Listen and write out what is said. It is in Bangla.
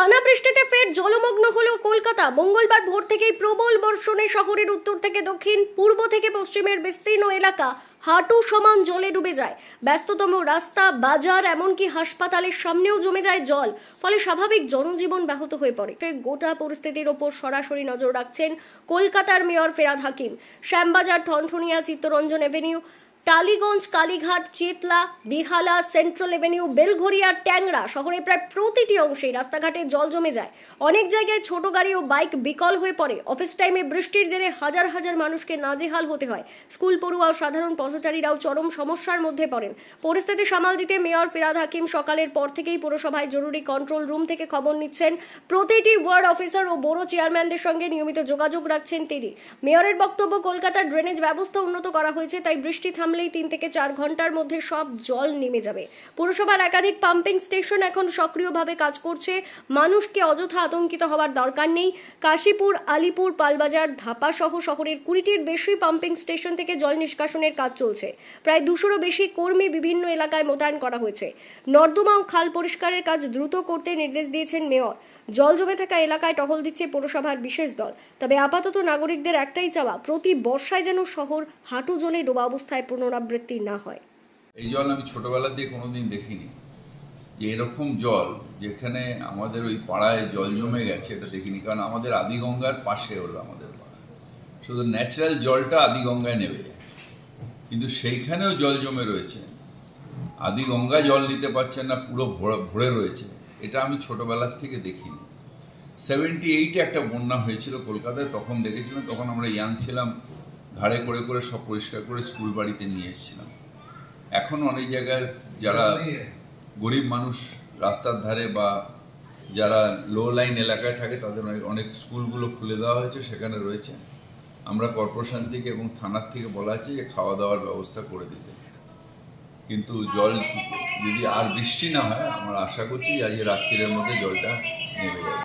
টানা বৃষ্টিতে ফের জলমগ্ন হলো কলকাতা। মঙ্গলবার ভোর থেকেই প্রবল বর্ষণে শহরের উত্তর থেকে দক্ষিণ, পূর্ব থেকে পশ্চিমের বিস্তীর্ণ এলাকা হাঁটু সমান জলে ডুবে যায়। ব্যস্ততম রাস্তা, বাজার, এমনকি হাসপাতালের সামনেও জমে যায় জল। ফলে স্বাভাবিক জনজীবন ব্যাহত হয়ে পড়ে। গোটা পরিস্থিতির ওপর সরাসরি নজর রাখছেন কলকাতার mayor Firhad Hakim. Shyambazar, Thanthania, Chittaranjan avenue, Tollygunge, Kalighat, Chetla, Behala, central avenue, Belgharia, Tangra শহরের প্রায় প্রতিটি অংশেই রাস্তাঘাটে জল জমে যায়। অনেক জায়গায় ছোট গাড়ি ও বাইক বিকল হয়ে পড়ে। অফিস টাইমে বৃষ্টির জেরে হাজার হাজার মানুষকে নাজেহাল হতে হয়। স্কুল পড়ুয়া ও সাধারণ পথচারীরাও চরম সমস্যার মধ্যে পড়েন। পরিস্থিতি সামাল দিতে মেয়র ফেরাদ হাকিম সকালের পর থেকেই পৌরসভায় জরুরি কন্ট্রোল রুম থেকে খবর নিচ্ছেন। প্রতিটি ওয়ার্ড অফিসার ও বড় চেয়ারম্যানদের সঙ্গে নিয়মিত যোগাযোগ রাখছেন তিনি। মেয়রের বক্তব্য, কলকাতার ড্রেনেজ ব্যবস্থা উন্নত করা হয়েছে, তাই বৃষ্টি থামলেই 3 থেকে 4 ঘন্টার মধ্যে সব জল নেমে যাবে। পুরসভার একাধিক পাম্পিং স্টেশন এখন সক্রিয়ভাবে কাজ করছে। মানুষকে অযথা আতঙ্কিত হওয়ার দরকার নেই। কাশীপুর, আলিপুর, পালবাজার, ধাপা সহ শহরের 20টির বেশি পাম্পিং স্টেশন থেকে জল নিষ্কাশনের কাজ চলছে। প্রায় 200-রও বেশি কর্মী বিভিন্ন এলাকায় মোতায়েন করা হয়েছে। নর্দমা ও খাল পরিষ্কারের কাজ দ্রুত করতে নির্দেশ দিয়েছেন মেয়র। জল জমে থাকা এলাকায় টহল দিচ্ছে পৌরসভার বিশেষ দল। তবে আপাতত নাগরিকদের একটাই চাওয়া, প্রতি বর্ষায় যেন শহর হাঁটু জলে ডোবা অবস্থায় পুনরাবৃত্তি না হয়। এই জল আমি ছোটবেলা দিয়ে কোনোদিন দেখিনি যে এরকম জল যেখানে আমাদের ওই পাড়ায় জল জমে গেছে, এটা দেখিনি। কারণ আমাদের আদিগঙ্গার পাশে হলো আমাদের পাড়া, শুধু ন্যাচারাল জলটা আদিগঙ্গায় নেমে যায়, কিন্তু সেইখানেও জল জমে রয়েছে। আদিগঙ্গা জল নিতে পারছে না, পুরো ভরে রয়েছে। এটা আমি ছোটবেলার থেকে দেখিনি। 78-এ একটা বন্যা হয়েছিল কলকাতায়, তখন দেখেছিলাম। তখন আমরা ইয়াং ছিলাম, ঘাড়ে করে করে সব পরিষ্কার করে স্কুল বাড়িতে নিয়ে এসেছিলাম। এখন অনেক জায়গায় যারা গরিব মানুষ রাস্তার ধারে বা যারা লো লাইন এলাকায় থাকে, তাদের অনেক স্কুলগুলো খুলে দেওয়া হয়েছে, সেখানে রয়েছে। আমরা কর্পোরেশন থেকে এবং থানার থেকে বলা আছে যে খাওয়া দাওয়ার ব্যবস্থা করে দিতে। কিন্তু জল যদি আর বৃষ্টি না হয়, আমরা আশা করছি যে আজকে রাত্রির মধ্যে জলটা নেমে যাবে।